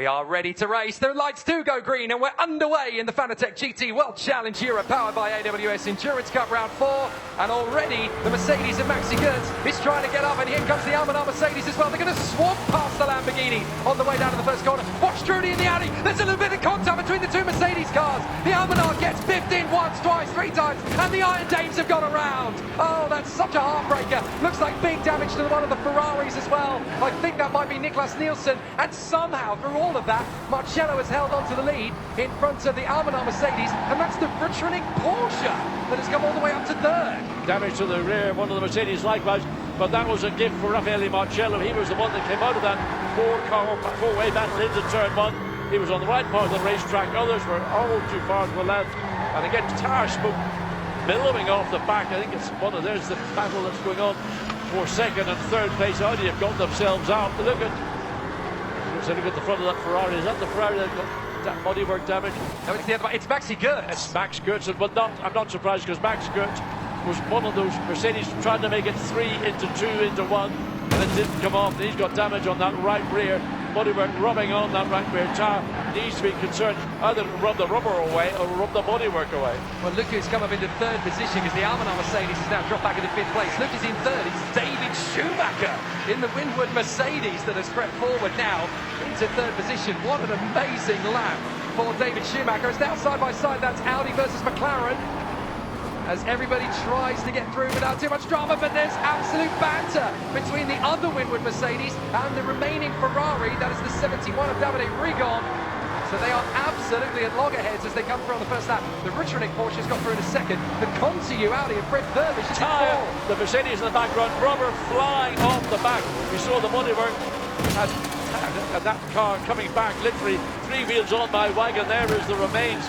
We are ready to race. The lights do go green and we're underway in the Fanatec GT World Challenge Europe powered by AWS Endurance Cup Round 4. And already the Mercedes of Maxi Goetz is trying to get up, and here comes the Almanar Mercedes as well. They're going to swamp past the Lamborghini on the way down to the first corner. Watch Trudy in the Audi. There's a little bit of contact between the two Mercedes cars. The Almanar gets biffed in once, twice, three times, and the Iron Dames have gone around. Oh, that's such a heartbreaker. Looks like big damage to one of the Ferraris as well. I think that might be Niklas Nielsen, and somehow through all of that, Marcello has held on to the lead in front of the Almanar Mercedes, and that's the Rutrinik Porsche that has come all the way up to third. Damage to the rear, one of the Mercedes likewise, but that was a gift for Raffaele Marcello. He was the one that came out of that four-way battle into turn one. He was on the right part of the racetrack, others were all too far to the left, and again, tire smoke billowing off the back. I think it's there's the battle that's going on for second and third place. Audi have got themselves out. Look at the front of that Ferrari. Is that the Ferrari that got that bodywork damage? No, it's the other one. It's Maxi Goetz. It's Max Goetz, but I'm not surprised, because Max Goetz was one of those Mercedes trying to make it 3 into 2 into 1, and it didn't come off. And he's got damage on that right rear. Bodywork rubbing on that right rear tyre. Needs to be concerned, either rub the rubber away or rub the bodywork away. Well, look who's come up into third position, because the Almanar Mercedes has now dropped back into fifth place. Look who's in third. It's David Schumacher in the Winwood Mercedes that has crept forward now into third position. What an amazing lap for David Schumacher. It's now side by side. That's Audi versus McLaren, as everybody tries to get through without too much drama, but there's absolute banter between the other Winwood Mercedes and the remaining Ferrari. That is the 71 of Davide Rigon. So they are absolutely at loggerheads as they come through on the first lap. The Rutrinik Porsche's got through in a second. The Conti Audi of Fred Furbish is in fourth. The Mercedes in the background, rubber flying off the back. We saw the bodywork and that car coming back, literally 3 wheels on my wagon. There is the remains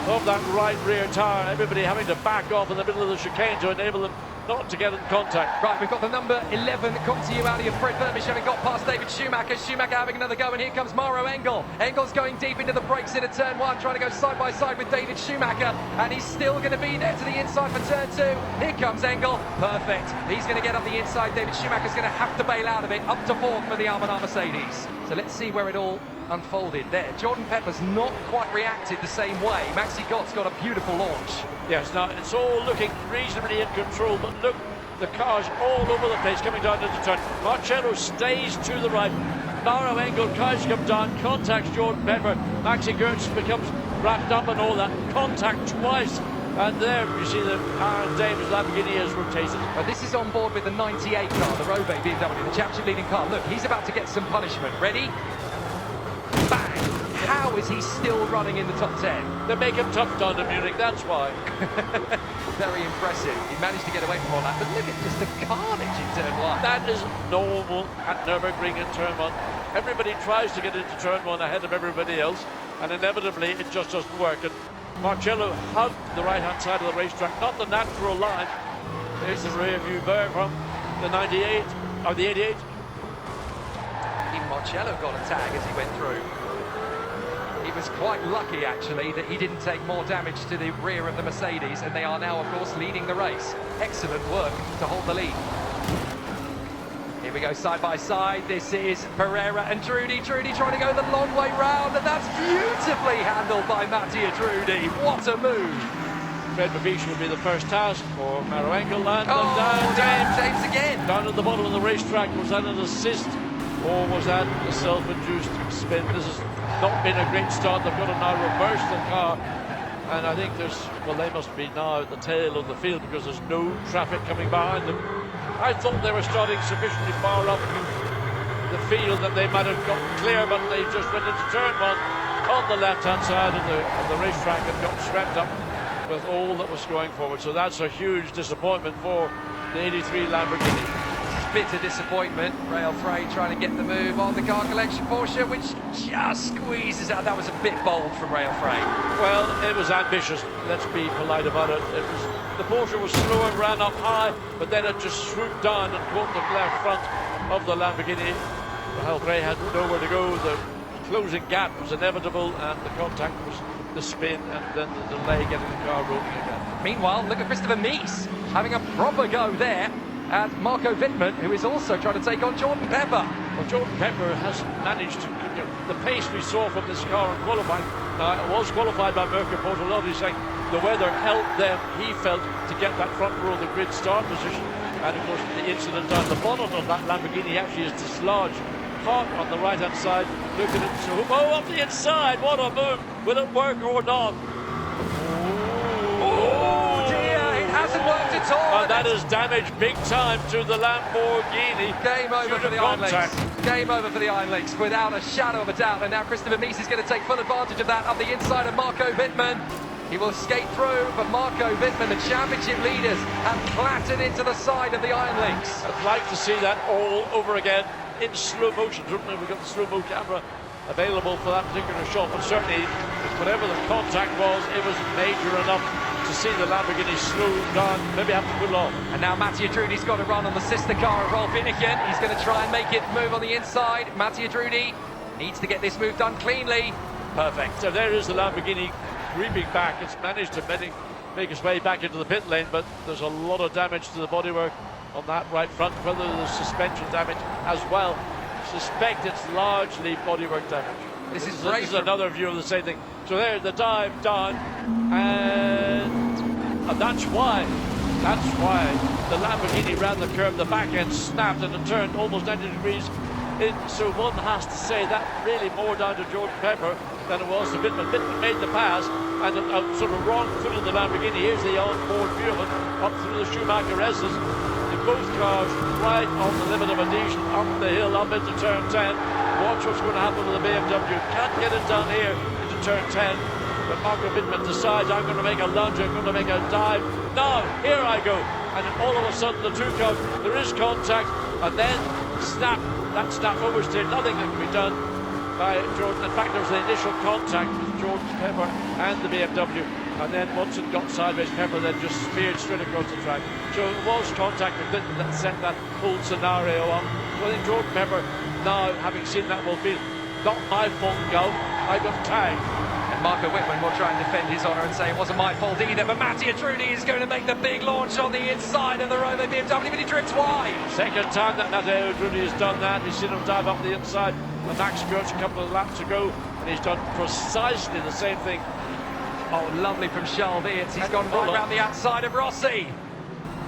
of that right rear tyre. Everybody having to back off in the middle of the chicane to enable them not to get in contact. Right, we've got the number 11 Conti Audi of Fred Furbish having got past David Schumacher. Schumacher having another go, and here comes Mauro Engel. Engel's going deep into the brakes into turn 1, trying to go side by side with David Schumacher, and he's still going to be there to the inside for turn 2. Here comes Engel. Perfect. He's going to get up the inside. David Schumacher's going to have to bail out of it. Up to fourth for the Almanar Mercedes. So let's see where it all unfolded there. Jordan Pepper's not quite reacted the same way. Maxi Gott's got a beautiful launch. Yes, now it's all looking reasonably in control, but look, the cars all over the place coming down into turn. Marcello stays to the right. Mauro Engel tries to come down, contacts Jordan Pepper. Maxi Goetz becomes wrapped up in all that. Contact twice. And there you see the Iron Dames Lamborghini has rotated. But this is on board with the 98 car, the Robe BMW, the championship leading car. Look, he's about to get some punishment. Ready? Bang! How is he still running in the top 10? They make him tough down in Munich, that's why. Very impressive. He managed to get away from all that, but look at just the carnage in turn 1. That is normal at Nürburgring in turn 1. Everybody tries to get into turn 1 ahead of everybody else, and inevitably it just doesn't work. And Marcello hugged the right-hand side of the racetrack, not the natural line. There's the rear view mirror from the 98, or the 88. Even Marcello got a tag as he went through. He was quite lucky, actually, that he didn't take more damage to the rear of the Mercedes, and they are now, of course, leading the race. Excellent work to hold the lead. Here we go, side by side. This is Pereira and Trudy. Trudy trying to go the long way round, and that's beautifully handled by Mattia Trudy. What a move. Fred Furbish will be the first task for Mauro Engel, and down James again. Down at the bottom of the racetrack. Was that an assist, or was that a self-induced spin? This has not been a great start. They've got to now reverse the car, and I think they must be now at the tail of the field, because there's no traffic coming behind them. I thought they were starting sufficiently far up the field that they might have got clear, but they just went into turn 1 on the left-hand side of the racetrack and got swept up with all that was going forward. So that's a huge disappointment for the 83 Lamborghini. Bitter disappointment. Rail Frey trying to get the move on the car collection Porsche, which just squeezes out. That was a bit bold from Rail Frey. Well, it was ambitious. Let's be polite about it. The Porsche was slow and ran up high, but then it just swooped down and caught the left front of the Lamborghini. Rail Frey had nowhere to go. The closing gap was inevitable, and the contact was the spin, and then the delay getting the car rolling again. Meanwhile, look at Christopher Mies having a proper go there at Marco Wittmann, who is also trying to take on Jordan Pepper. Well, Jordan Pepper has managed to the pace we saw from this car in qualifying. Now, it was qualified by Mirko Bortolotti, saying the weather helped them, he felt, to get that front row of the grid start position. And of course, the incident down the bonnet of that Lamborghini actually is dislodged. Part on the right-hand side. Look at it. So, oh, up the inside. What a move. Will it work or not? Oh dear, it hasn't worked at all. And that has damaged big time to the Lamborghini. Game over for the Iron Links. Game over for the Iron Links, without a shadow of a doubt. And now Christopher Mies is going to take full advantage of that up the inside of Marco Wittmann. He will skate through, but Marco Wittmann, the championship leaders, have clattered into the side of the Iron Links. I'd like to see that all over again in slow motion. Certainly we've got the slow-mo camera available for that particular shot, but certainly whatever the contact was, it was major enough to see the Lamborghini slow down, maybe have to pull off. And now Mattia Drudi's got to run on the sister car of Rolf Inniken. He's going to try and make it move on the inside. Mattia Drudi needs to get this move done cleanly. Perfect. So there is the Lamborghini creeping back. It's managed to make its way back into the pit lane, but there's a lot of damage to the bodywork on that right front, whether there's suspension damage as well. Suspect it's largely bodywork damage. This is another view of the same thing. So there, the dive down, and that's why the Lamborghini ran the curve, the back end snapped and it turned almost 90 degrees in. So one has to say that really more down to Jordan Pepper than it was to Wittmann. Wittmann made the pass and sort of wrong foot of the Lamborghini. Here's the on-board view of it up through the Schumacher residence. Both cars right on the limit of adhesion, up the hill, up into turn 10. Watch what's going to happen with the BMW. Can't get it down here into turn 10. But Marco Wittmann decides, I'm going to make a lunge, I'm going to make a dive. Now, here I go. And then all of a sudden, the two cars, there is contact, and then snap. That snap overstayed, nothing that can be done by Jordan. In fact, there was the initial contact with Jordan Pepper and the BMW. And then once it got sideways, Pepper then just speared straight across the track. So it was contact with Wittmann that set that whole scenario up. So I think Jordan Pepper, now having seen that, will feel, not my fault, Gulf, I got tagged. And Marco Wittmann will try and defend his honour and say it wasn't my fault either. But Mattia Drudi is going to make the big launch on the inside of the Rover BMW, but he drifts wide. Second time that Mattia Drudi has done that. We've seen him dive up the inside. And Max Kurtz a couple of laps ago, and he's done precisely the same thing. Oh, lovely from Charles Weerts. He's gone right around the outside of Rossi.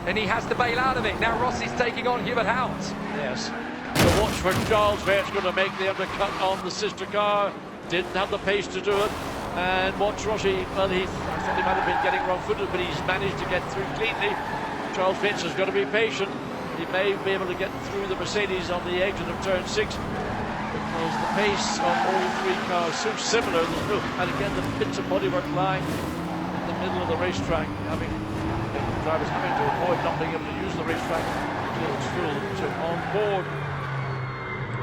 And he has to bail out of it. Now Rossi's taking on Hubert Hout. Yes. So watch for Charles Weerts going to make the undercut on the sister car. Didn't have the pace to do it. And watch Rossi. Well, I thought he might have been getting wrong-footed, but he's managed to get through cleanly. Charles Weerts has got to be patient. He may be able to get through the Mercedes on the exit of turn 6. Because the pace of all three cars so similar, and again the bits of bodywork lying in the middle of the racetrack, having drivers having to avoid not being able to use the racetrack until it's full. So on board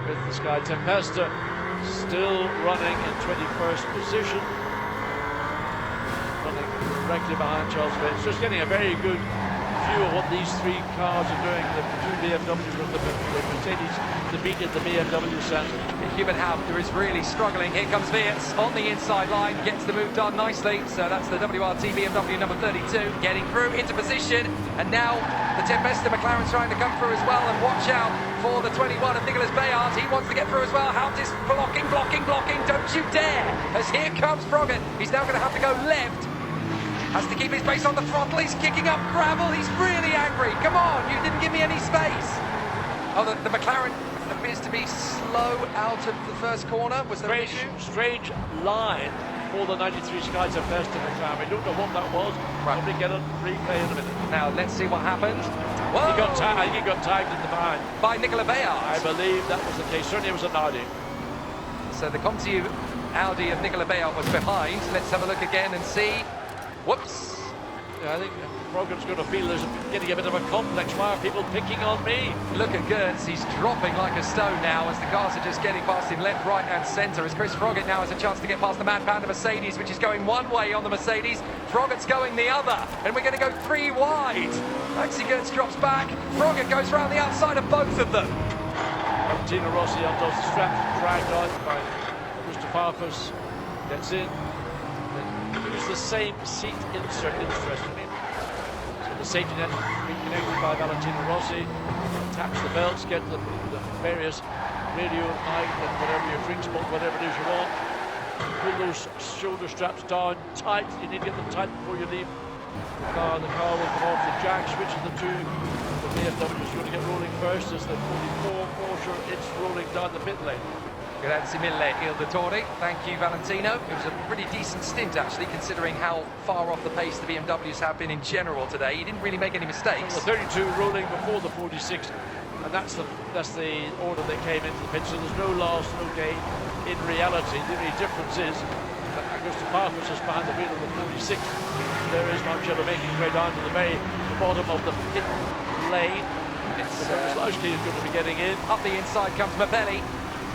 with the Sky Tempesta, still running in 21st position, running directly behind Charles Weerts. Just getting a very good view of what these three cars are doing. The two BMWs with the Mercedes defeated the BMW Sandwich. Hubert Hout, who is really struggling. Here comes Weerts on the inside line, gets the move done nicely. So that's the WRT BMW number 32 getting through into position. And now the Tempesta McLaren's trying to come through as well. And watch out for the 21 of Nicolas Bayard. He wants to get through as well. Hout is blocking. Don't you dare! As here comes Froggatt. He's now going to have to go left. Has to keep his base on the throttle. He's kicking up gravel. He's really angry. Come on, you didn't give me any space. Oh, the McLaren appears to be slow out of the first corner. Was there an issue? Strange line for the 93 Sky Tempesta McLaren. We don't know what that was. Right. Probably get a replay in a minute. Now, let's see what happened. I think he got tagged in the behind. By Nicolas Bayard. I believe that was the case. Certainly it was an Audi. So the Conti Audi of Nicolas Bayard was behind. Let's have a look again and see. Whoops. Yeah, I think Froggatt's going to feel there's getting a bit of a complex. Why are people picking on me? Look at Gertz, he's dropping like a stone now as the cars are just getting past him left, right and centre. As Chris Froggatt now has a chance to get past the Mad Panda Mercedes, which is going one way on the Mercedes. Froggatt's going the other, and we're going to go three wide. Maxi Gertz drops back, Froggatt goes round the outside of both of them. Valentino Rossi undoes the strap, dragged out by Christopakos, gets in. Use the same seat insert, interestingly. So the safety net reconnected by Valentino Rossi, taps the belts, get the various radio night and whatever your drink spot, whatever it is you want. Pull those shoulder straps down tight. You need to get them tight before you leave the car. The car will come off the jack, switches the two. The BMW is going to get rolling first as the 44 Porsche, it's rolling down the pit lane. Grazie mille il Dottore. Thank you, Valentino. It was a pretty decent stint, actually, considering how far off the pace the BMWs have been in general today. He didn't really make any mistakes. The 32 rolling before the 46, and that's the order they came into the pit. So there's no loss, no gain. In reality, the only difference is that Augusto Marcus is behind the wheel of the 46. There is Marcello making his way down to the very bottom of the pit lane. It's Slowski is going to be getting in. Up the inside comes Mapelli.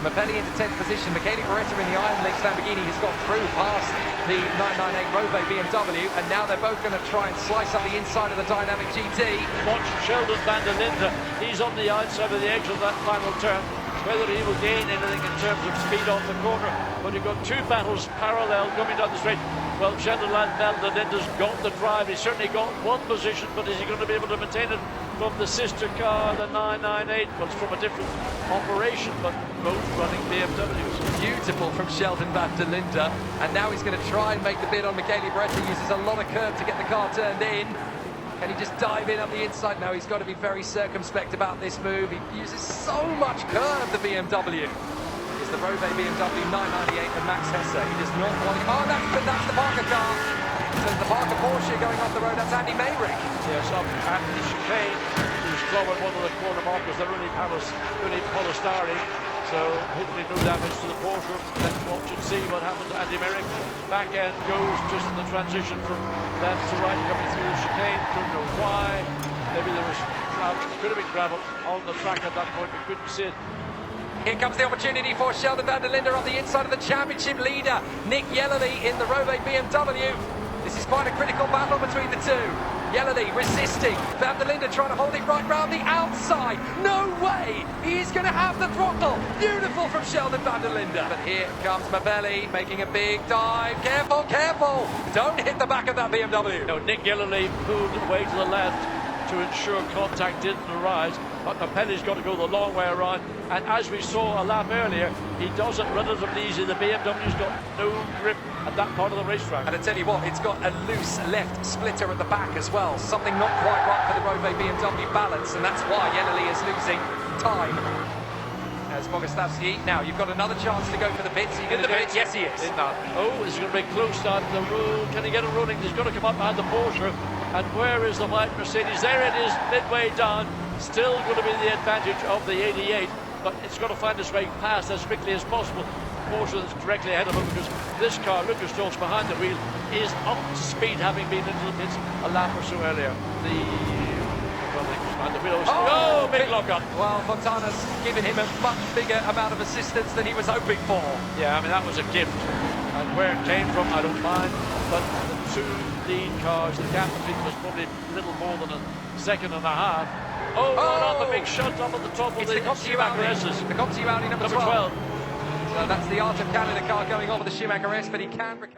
Mapelli into 10th position. Michele Beretta in the Iron Lakes Lamborghini has got through past the 998 Robe BMW, and now they're both going to try and slice up the inside of the Dynamic GT. Watch Sheldon van der Linde. He's on the outside of the edge of that final turn. Whether he will gain anything in terms of speed off the corner, but you've got two battles parallel coming down the straight. Well, Sheldon van der Linde's got the drive. He's certainly got one position, but is he going to be able to maintain it from the sister car, the 998? Well, it's from a different operation, but both running BMWs. Beautiful from Sheldon van der Linde, and now he's going to try and make the bid on Michele Beretta. Uses a lot of curve to get the car turned in. Can he just dive in up the inside? No, he's got to be very circumspect about this move. He uses so much curve, the BMW. It's the Robe BMW 998 and Max Hesse. He does not want to... Oh, that's the Parker car. So the Parker Porsche going off the road. That's Andy Mayrick. Yes, up at the chicane, who's clobbered one of the corner markers. They're only polystyrene. So hopefully no damage to the Porsche. Let's watch and see what happened to Andy Merrick. Back end goes just in the transition from left to right coming through the chicane. Don't know why. Maybe there was gravel, could have been gravel on the track at that point. We couldn't see it. Here comes the opportunity for Sheldon van der Linde on the inside of the championship leader, Nick Yellerly in the Robe BMW. This is quite a critical battle between the two. Yellerly resisting, van der Linde trying to hold it right round the outside. No way! He's going to have the throttle. Beautiful from Sheldon van der Linde. But here comes Mapelli making a big dive. Careful, careful! Don't hit the back of that BMW. No, Nick Yellerly moved away to the left to ensure contact didn't arise, but Mapelli's got to go the long way around, and as we saw a lap earlier, he does it relatively easy. The BMW's got no grip at that part of the racetrack. And I tell you what, it's got a loose left splitter at the back as well, something not quite right for the Robe BMW balance, and that's why Yellerly is losing time. As Bogostavsky, now you've got another chance to go for the pits. Are you going to do it? Yes, he is. Oh, it's going to be close down the road. Can he get it running? He's got to come up behind the Porsche. And where is the white Mercedes? There it is, midway down. Still going to be the advantage of the 88, but it's got to find its way past as quickly as possible. Porsche is directly ahead of him because this car, Lucas Stolz behind the wheel, is up to speed, having been into the pits a lap or so earlier. Behind the wheel. Oh, big lock-up. Well, Fontana's given him a much bigger amount of assistance than he was hoping for. Yeah, I mean, that was a gift. And where it came from, I don't mind. But the two lead cars, the gap between them was probably a little more than a second and a half. Oh, right on the big shot up at the top of the Schumacher S's. The Compti Audi number 12. So that's the Art of Canada car going over the Schumacher S, but he can recover.